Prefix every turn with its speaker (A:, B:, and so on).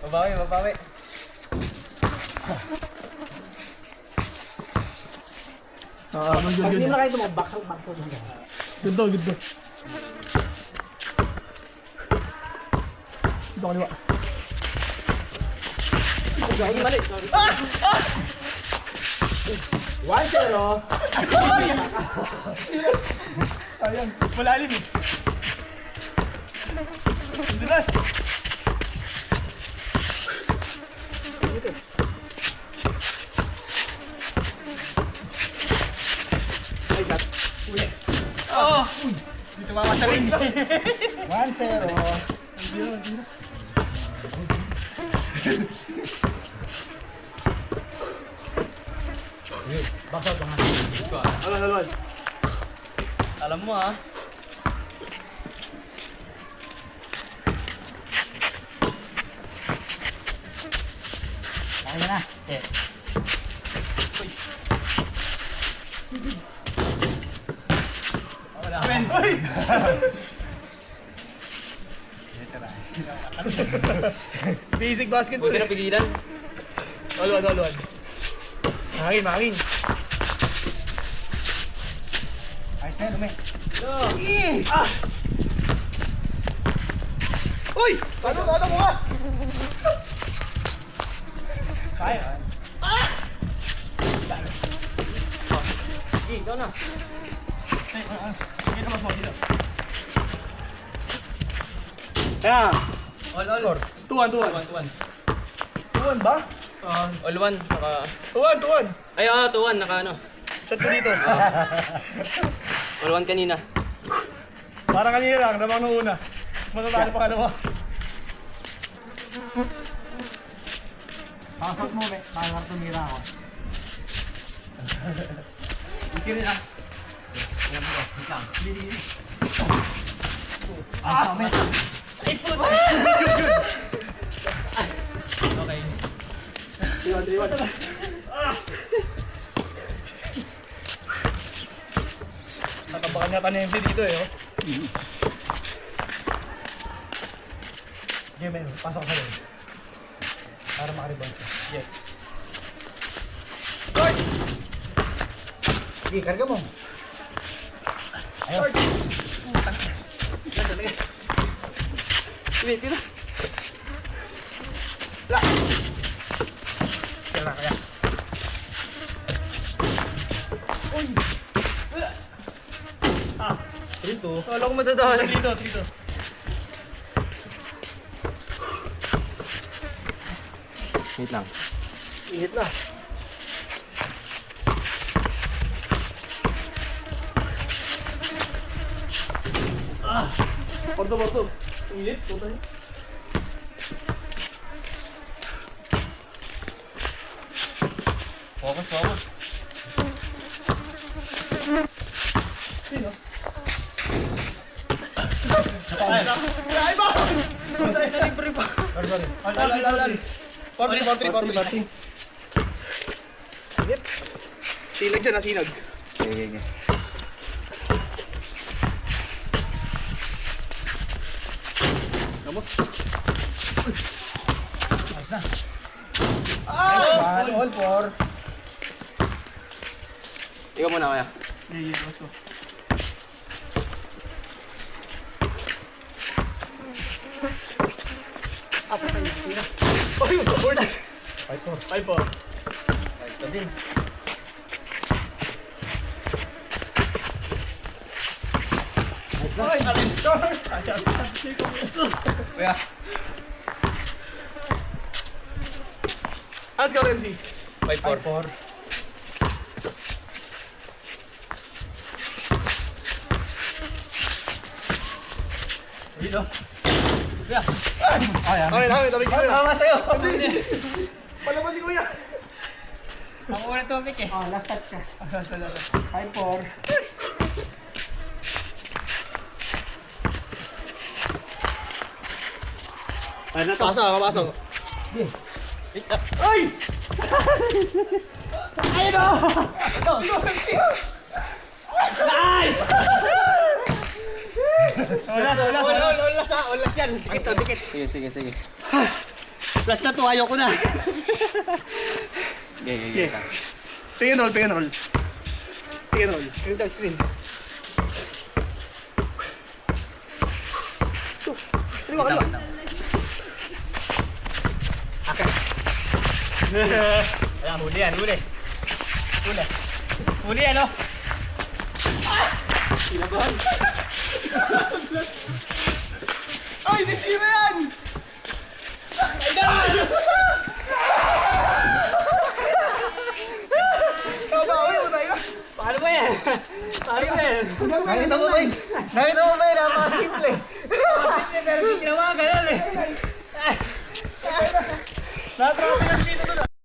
A: Babawi, babawi.
B: Good.
C: Hindi na kayo tumabak sa back.
B: Good to. Dito kaliwa.
C: Sorry, mali. 1-0.
B: Ayan, malalim eh. Bilas. Oh! Dito mamasaling.
C: 1-0.
B: Alon.
A: Alam mo ah.
C: Kaya na.
B: Uy! Basic basket
A: Huwag ka na pigilan.
B: Alon. Mahangin.
C: Ayos na, dumi.
B: Uy! Ano mo nga?
C: Kaya.
A: Sige, ikaw na.
B: Hindi naman mo dito. Kaya,
A: All.
B: tuwan. Tuwan ba?
A: All one.
B: Tuwan.
A: Ay, tuwan. Naka ano.
B: Shot ko dito.
A: All one kanina.
B: Parang kanina lang, namang nung una. Matatalo pa kalawa.
C: Pasok mo, be. Para tumira ako.
A: Sige rin ah.
C: Amen.
A: Ay, puto! Okay.
B: Iwan. Natabakan niya ni MC dito eh. Game eh, pasok ka rin. Para makaribang siya. Yeah. Guard!
C: Sige, karga mo. Ayos.
A: Tira.
B: Kaya. Uy! Trito.
A: Wala ko madadala.
B: Trito.
A: Wait lang.
B: Init na. Porto. Init, puta niya.
A: Focus.
B: Sino? Ay ba?
A: Libre pa.
B: Sorry. Al. Party. Init. Sinag dyan, sinag.
A: Okay.
B: Gamos.
C: Ayos na. All for.
A: Ikaw muna kaya.
B: Yeah, let's go. Ay, board. 5-4.
A: Isa din.
B: Ay, alin.
A: Kaya.
B: Let's go, MC.
A: 5-4.
B: Dito.
C: Ayan.
B: Okay, tabi ko na.
C: Tama sa'yo.
B: Palaman si Kuya.
A: Ako una topic eh.
C: Oh, last touch ka. 5-4.
B: Ay, papasok.
C: Ay! Ayun o!
A: Nice!
B: Olas.
A: Olas yan. Dikit. Sige. Last na to, ayoko na. Yeah.
B: Pick and roll, pick and roll. Pick and roll.
A: Screen to screen.
B: Kaliwa. Ayan, huli yan, huli. Huli yan, oh.
A: Sinabahan.
B: Ay, di sira yan! Kabawi mo tayo.
A: Paano ba yan?
C: Nakita mo ba yun? Nakita mo ba yun? Napaka-simple.
A: Pero hindi ginawa ganun eh.
B: Natrapin ang